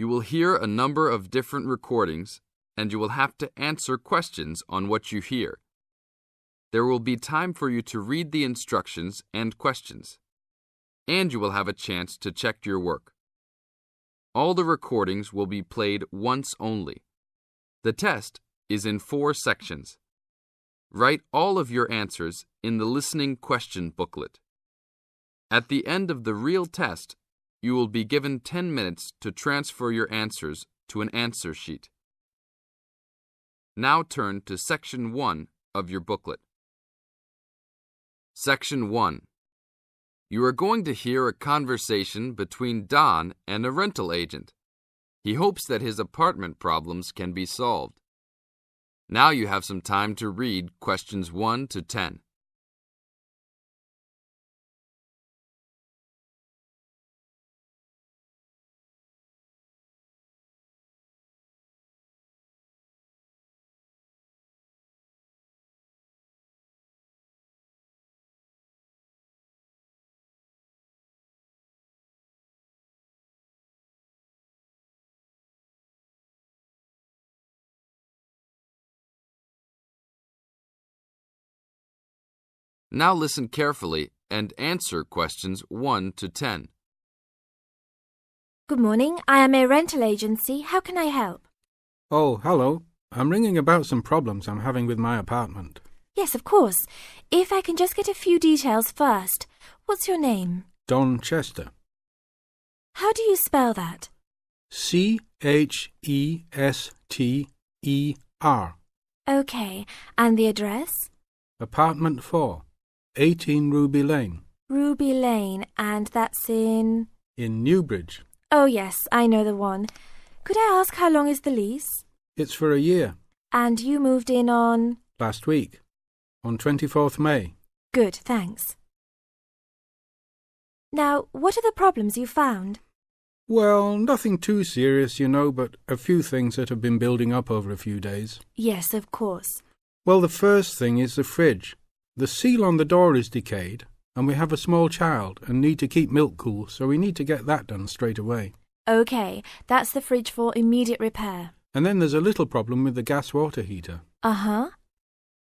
You will hear a number of different recordings, and you will have to answer questions on what you hear. There will be time for you to read the instructions and questions, and you will have a chance to check your work. All the recordings will be played once only. The test is in 4 sections. Write all of your answers in the listening question booklet. At the end of the real test, you will be given 10 minutes to transfer your answers to an answer sheet. Now turn to Section 1 of your booklet. Section 1. You are going to hear a conversation between Don and a rental agent. He hopes that his apartment problems can be solved. Now you have some time to read questions 1 to 10. Now listen carefully and answer questions 1 to 10. Good morning. I am a rental agency. How can I help? Oh, hello. I'm ringing about some problems I'm having with my apartment. Yes, of course. If I can just get a few details first. What's your name? Don Chester. How do you spell that? Chester. Okay. And the address? Apartment 4, 18 Ruby Lane. Ruby Lane. And that's in Newbridge. Oh, yes, I know the one. Could I ask how long is the lease? It's for a year. And you moved in on? Last week, on 24th May. Good, thanks. Now, what are the problems you found? Well, nothing too serious, but a few things that have been building up over a few days. Yes, of course. Well, the first thing is the fridge. The seal on the door is decayed, and we have a small child and need to keep milk cool, so we need to get that done straight away. Okay, that's the fridge for immediate repair. And then there's a little problem with the gas water heater. Uh-huh.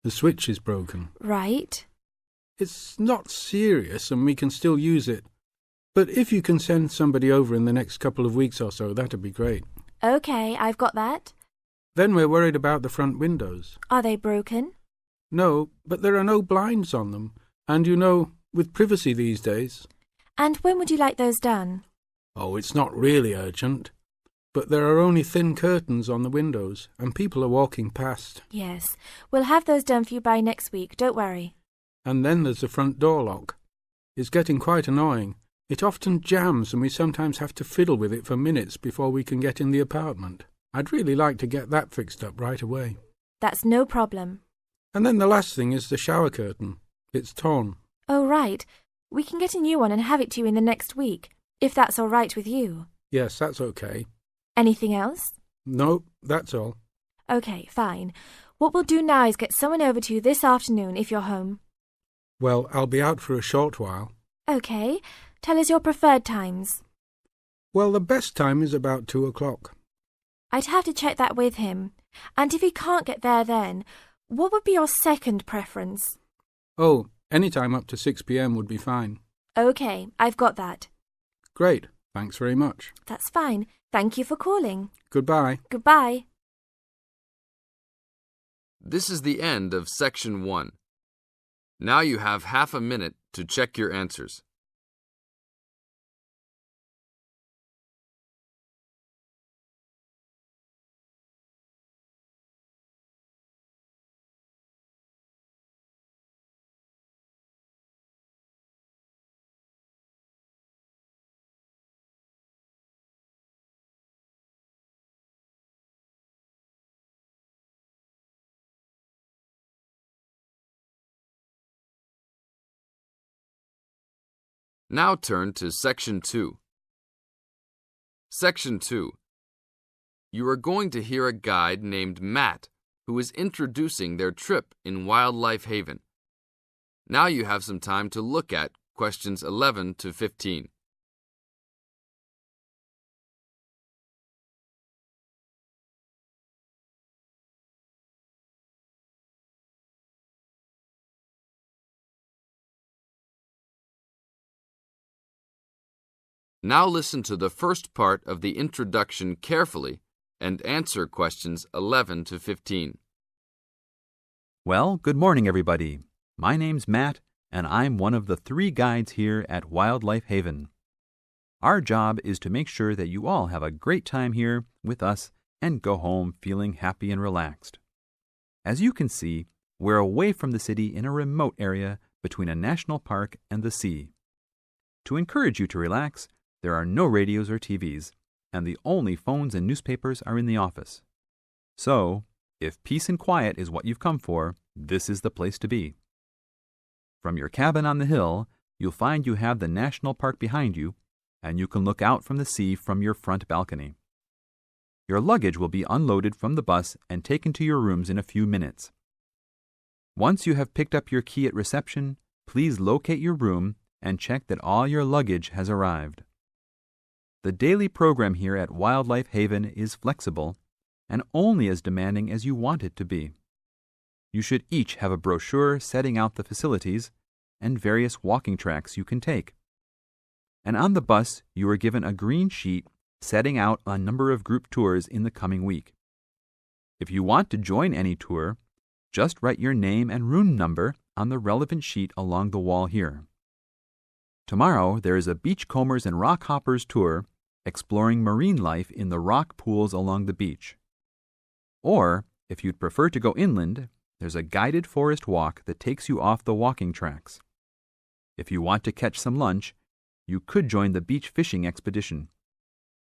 The switch is broken. Right. It's not serious and we can still use it. But if you can send somebody over in the next couple of weeks or so, that'd be great. Okay, I've got that. Then we're worried about the front windows. Are they broken? No, but there are no blinds on them. And with privacy these days. And when would you like those done? Oh, it's not really urgent. But there are only thin curtains on the windows, and people are walking past. Yes, we'll have those done for you by next week, don't worry. And then there's the front door lock. It's getting quite annoying. It often jams and we sometimes have to fiddle with it for minutes before we can get in the apartment. I'd really like to get that fixed up right away. That's no problem. And then the last thing is the shower curtain. It's torn. Oh, right. We can get a new one and have it to you in the next week, if that's all right with you. Yes, that's okay. Anything else? No, that's all. Okay, fine. What we'll do now is get someone over to you this afternoon if you're home. Well, I'll be out for a short while. Okay. Tell us your preferred times. Well, the best time is about 2 o'clock. I'd have to check that with him. And if he can't get there then, what would be your second preference? Oh, any time up to 6 p.m. would be fine. Okay, I've got that. Great. Thanks very much. That's fine. Thank you for calling. Goodbye. Goodbye. This is the end of Section 1. Now you have half a minute to check your answers. Now turn to Section 2. Section 2. You are going to hear a guide named Matt who is introducing their trip in Wildlife Haven. Now you have some time to look at questions 11 to 15. Now listen to the first part of the introduction carefully and answer questions 11 to 15. Well, good morning, everybody. My name's Matt, and I'm one of the 3 guides here at Wildlife Haven. Our job is to make sure that you all have a great time here with us and go home feeling happy and relaxed. As you can see, we're away from the city in a remote area between a national park and the sea. To encourage you to relax, there are no radios or TVs, and the only phones and newspapers are in the office. So, if peace and quiet is what you've come for, this is the place to be. From your cabin on the hill, you'll find you have the national park behind you, and you can look out from the sea from your front balcony. Your luggage will be unloaded from the bus and taken to your rooms in a few minutes. Once you have picked up your key at reception, please locate your room and check that all your luggage has arrived. The daily program here at Wildlife Haven is flexible and only as demanding as you want it to be. You should each have a brochure setting out the facilities and various walking tracks you can take. And on the bus, you are given a green sheet setting out a number of group tours in the coming week. If you want to join any tour, just write your name and room number on the relevant sheet along the wall here. Tomorrow, there is a beachcombers and rock hoppers tour exploring marine life in the rock pools along the beach. Or, if you'd prefer to go inland, there's a guided forest walk that takes you off the walking tracks. If you want to catch some lunch, you could join the beach fishing expedition.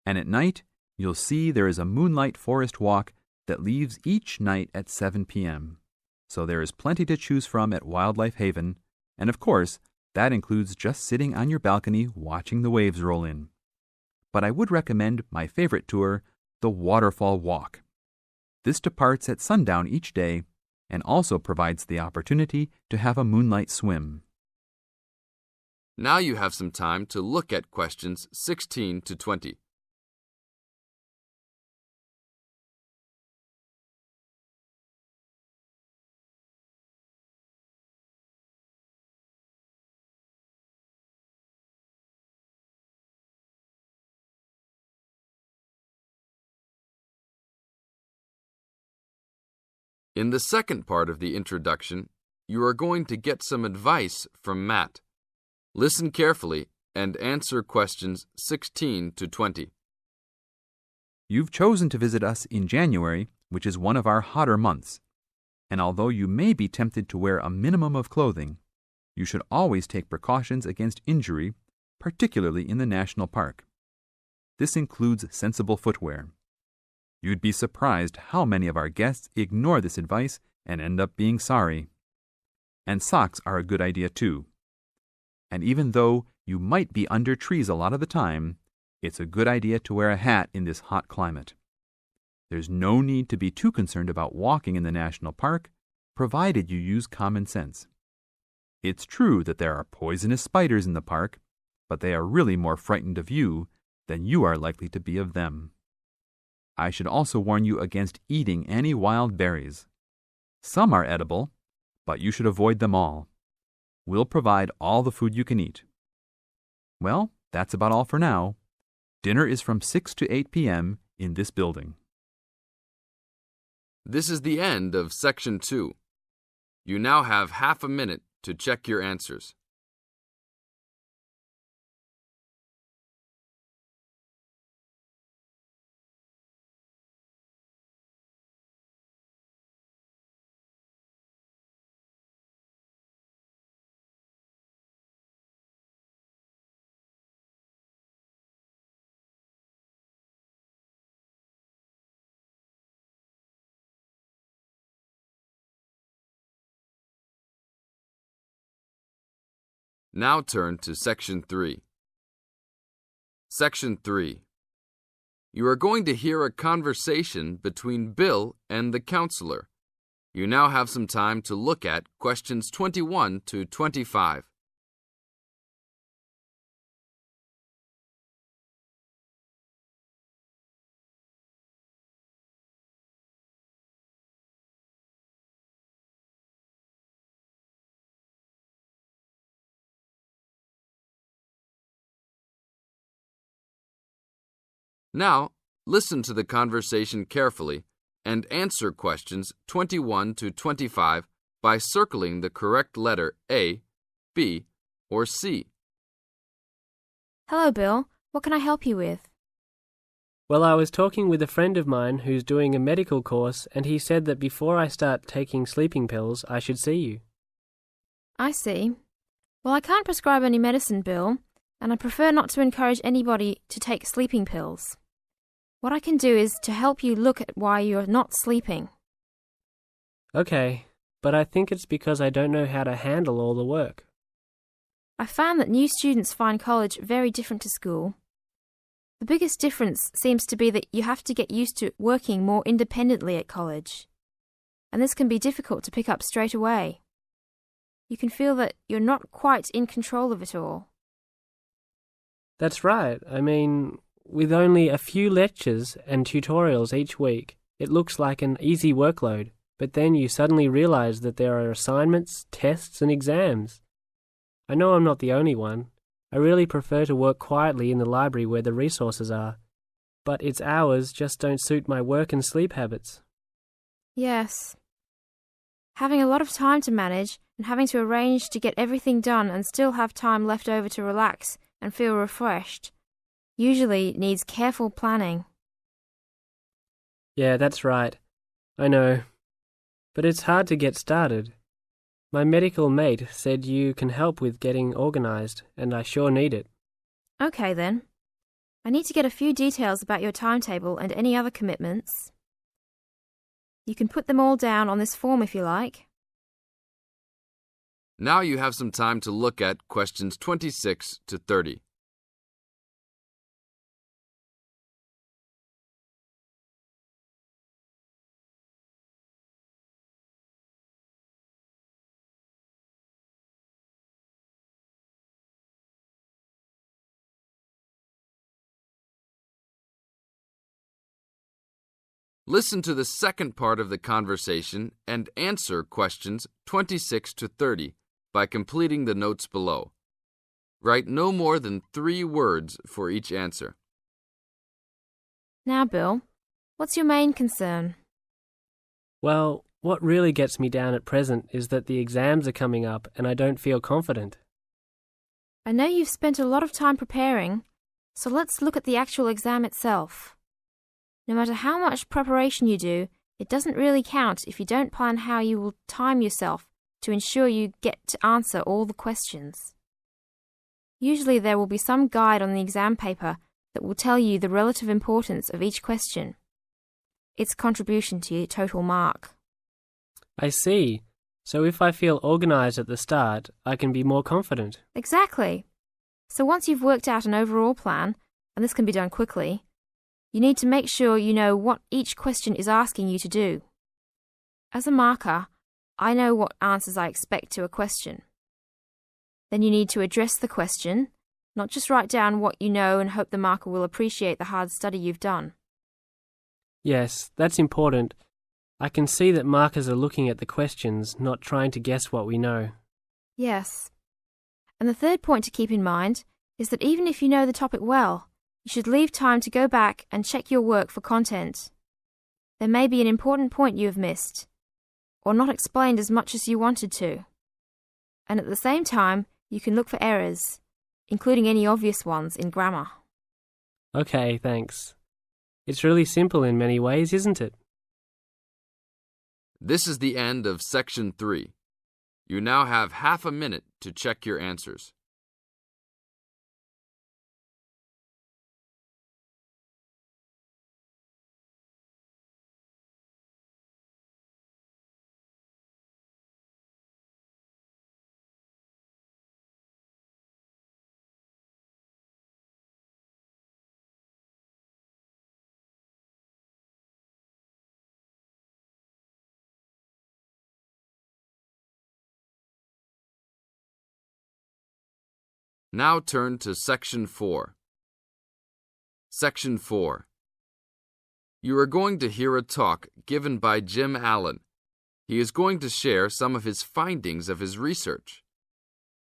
And at night, you'll see there is a moonlight forest walk that leaves each night at 7 p.m. So there is plenty to choose from at Wildlife Haven, and of course, that includes just sitting on your balcony watching the waves roll in. But I would recommend my favorite tour, the Waterfall Walk. This departs at sundown each day and also provides the opportunity to have a moonlight swim. Now you have some time to look at questions 16 to 20. In the second part of the introduction, you are going to get some advice from Matt. Listen carefully and answer questions 16 to 20. You've chosen to visit us in January, which is one of our hotter months. And although you may be tempted to wear a minimum of clothing, you should always take precautions against injury, particularly in the national park. This includes sensible footwear. You'd be surprised how many of our guests ignore this advice and end up being sorry. And socks are a good idea too. And even though you might be under trees a lot of the time, it's a good idea to wear a hat in this hot climate. There's no need to be too concerned about walking in the national park, provided you use common sense. It's true that there are poisonous spiders in the park, but they are really more frightened of you than you are likely to be of them. I should also warn you against eating any wild berries. Some are edible, but you should avoid them all. We'll provide all the food you can eat. Well, that's about all for now. Dinner is from 6 to 8 p.m. in this building. This is the end of Section 2. You now have half a minute to check your answers. Now turn to Section 3. Section 3. You are going to hear a conversation between Bill and the counselor. You now have some time to look at questions 21 to 25. Now, listen to the conversation carefully and answer questions 21 to 25 by circling the correct letter A, B, or C. Hello, Bill. What can I help you with? Well, I was talking with a friend of mine who's doing a medical course, and he said that before I start taking sleeping pills, I should see you. I see. Well, I can't prescribe any medicine, Bill, and I prefer not to encourage anybody to take sleeping pills. What I can do is to help you look at why you're not sleeping. Okay, but I think it's because I don't know how to handle all the work. I found that new students find college very different to school. The biggest difference seems to be that you have to get used to working more independently at college, and this can be difficult to pick up straight away. You can feel that you're not quite in control of it all. That's right. I mean, with only a few lectures and tutorials each week, it looks like an easy workload, but then you suddenly realize that there are assignments, tests, and exams. I know I'm not the only one. I really prefer to work quietly in the library where the resources are, but its hours just don't suit my work and sleep habits. Yes. Having a lot of time to manage and having to arrange to get everything done and still have time left over to relax and feel refreshed usually needs careful planning. Yeah, that's right. I know. But it's hard to get started. My medical mate said you can help with getting organized, and I sure need it. Okay then. I need to get a few details about your timetable and any other commitments. You can put them all down on this form if you like. Now you have some time to look at questions 26 to 30. Listen to the second part of the conversation and answer questions 26 to 30 by completing the notes below. Write no more than 3 words for each answer. Now, Bill, what's your main concern? Well, what really gets me down at present is that the exams are coming up and I don't feel confident. I know you've spent a lot of time preparing, so let's look at the actual exam itself. No matter how much preparation you do, it doesn't really count if you don't plan how you will time yourself to ensure you get to answer all the questions. Usually there will be some guide on the exam paper that will tell you the relative importance of each question, its contribution to your total mark. I see. So if I feel organized at the start, I can be more confident. Exactly. So once you've worked out an overall plan, and this can be done quickly, you need to make sure you know what each question is asking you to do. As a marker, I know what answers I expect to a question. Then you need to address the question, not just write down what you know and hope the marker will appreciate the hard study you've done. Yes, that's important. I can see that markers are looking at the questions, not trying to guess what we know. Yes. And the third point to keep in mind is that even if you know the topic well, you should leave time to go back and check your work for content. There may be an important point you have missed, or not explained as much as you wanted to. And at the same time, you can look for errors, including any obvious ones in grammar. Okay, thanks. It's really simple in many ways, isn't it? This is the end of Section 3. You now have half a minute to check your answers. Now turn to Section 4. Section 4. You are going to hear a talk given by Jim Allen. He is going to share some of his findings of his research.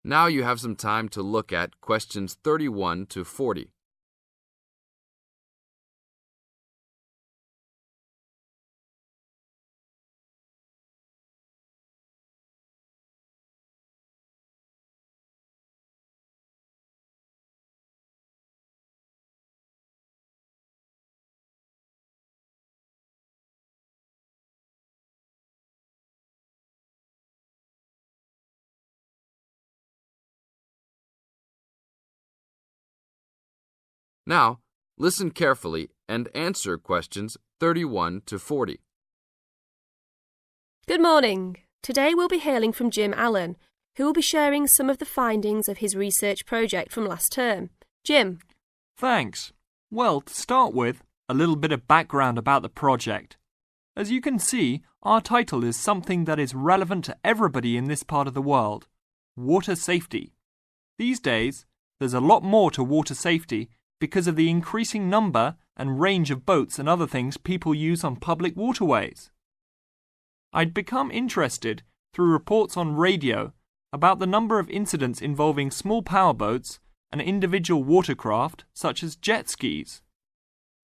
Now you have some time to look at questions 31 to 40. Now, listen carefully and answer questions 31 to 40. Good morning. Today we'll be hearing from Jim Allen, who will be sharing some of the findings of his research project from last term. Jim. Thanks. Well, to start with, a little bit of background about the project. As you can see, our title is something that is relevant to everybody in this part of the world: water safety. These days, there's a lot more to water safety because of the increasing number and range of boats and other things people use on public waterways. I'd become interested through reports on radio about the number of incidents involving small powerboats and individual watercraft such as jet skis.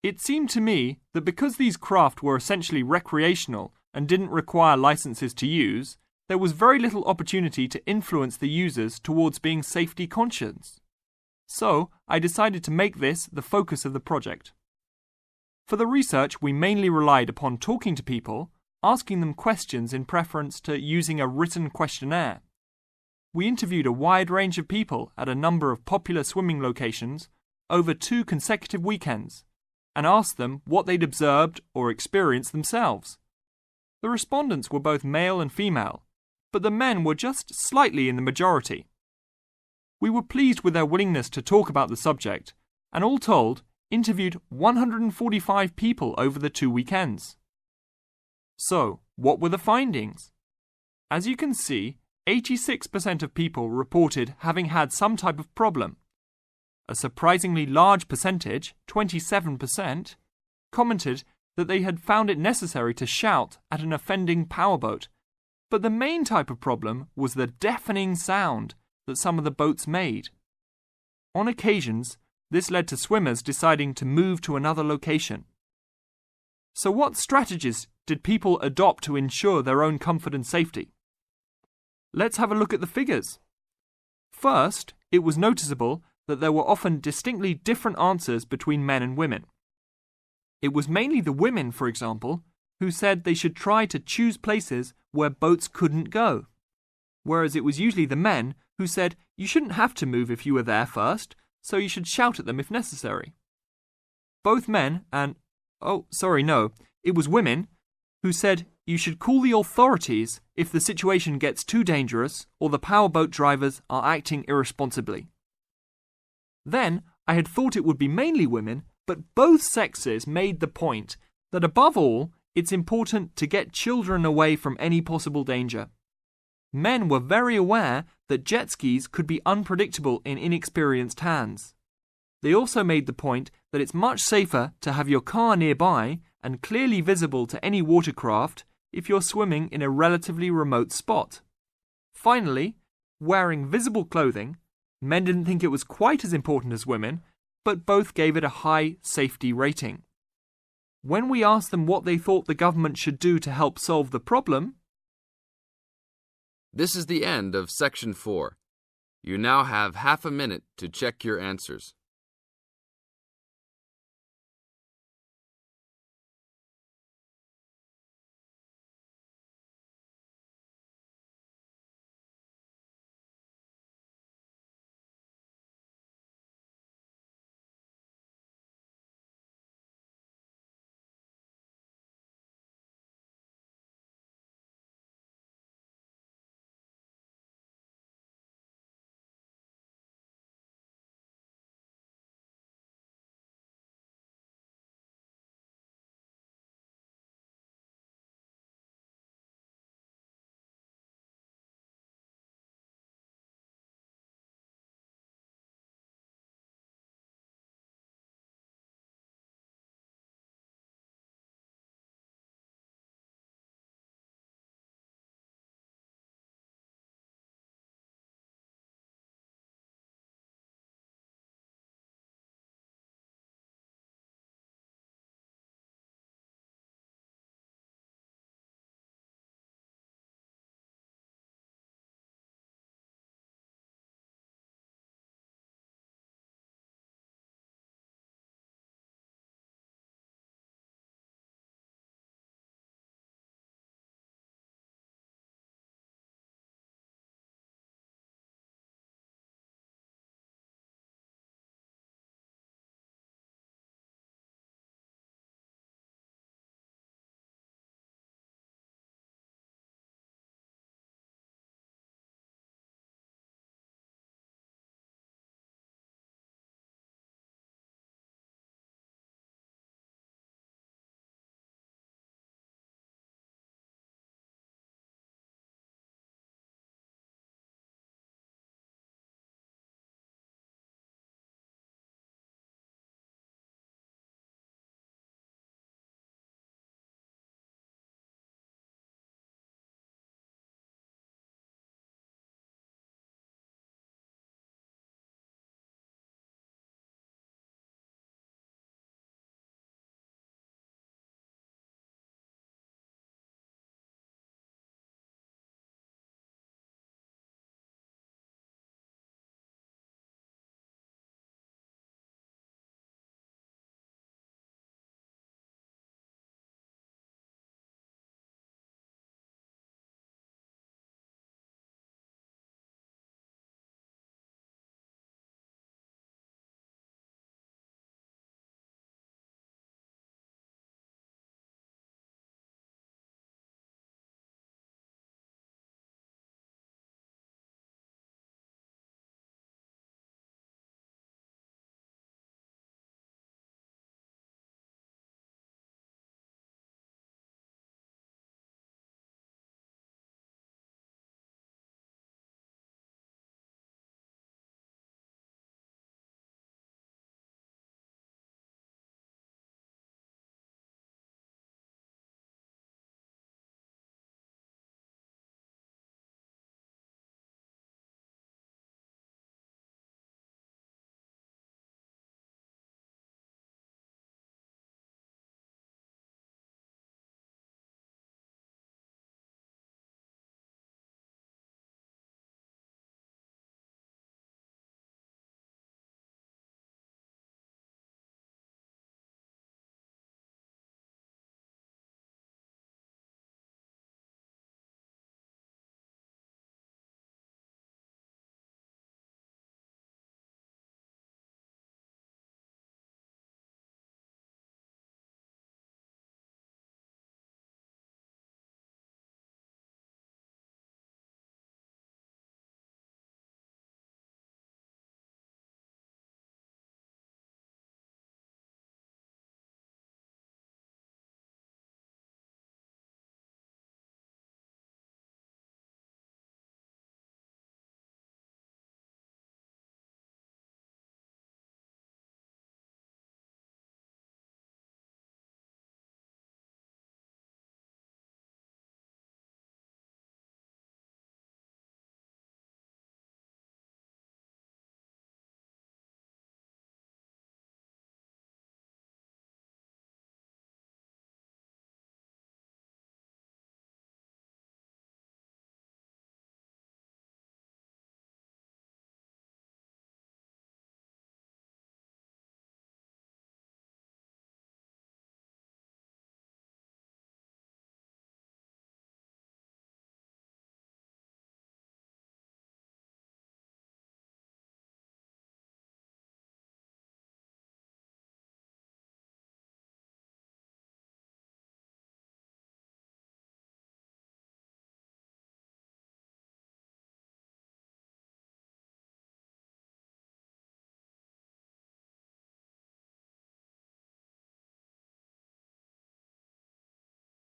It seemed to me that because these craft were essentially recreational and didn't require licenses to use, there was very little opportunity to influence the users towards being safety conscious. So, I decided to make this the focus of the project. For the research, we mainly relied upon talking to people, asking them questions in preference to using a written questionnaire. We interviewed a wide range of people at a number of popular swimming locations over 2 consecutive weekends and asked them what they'd observed or experienced themselves. The respondents were both male and female, but the men were just slightly in the majority. We were pleased with their willingness to talk about the subject, and all told, interviewed 145 people over the 2 weekends. So, what were the findings? As you can see, 86% of people reported having had some type of problem. A surprisingly large percentage, 27%, commented that they had found it necessary to shout at an offending powerboat, but the main type of problem was the deafening sound that some of the boats made. On occasions, this led to swimmers deciding to move to another location. So what strategies did people adopt to ensure their own comfort and safety? Let's have a look at the figures. First, it was noticeable that there were often distinctly different answers between men and women. It was mainly the women, for example, who said they should try to choose places where boats couldn't go, whereas it was usually the men who said you shouldn't have to move if you were there first, so you should shout at them if necessary. Both men and, it was women who said you should call the authorities if the situation gets too dangerous or the powerboat drivers are acting irresponsibly. Then, I had thought it would be mainly women, but both sexes made the point that above all, it's important to get children away from any possible danger. Men were very aware that jet skis could be unpredictable in inexperienced hands. They also made the point that it's much safer to have your car nearby and clearly visible to any watercraft if you're swimming in a relatively remote spot. Finally, wearing visible clothing, men didn't think it was quite as important as women, but both gave it a high safety rating. When we asked them what they thought the government should do to help solve the problem. This is the end of Section 4. You now have half a minute to check your answers.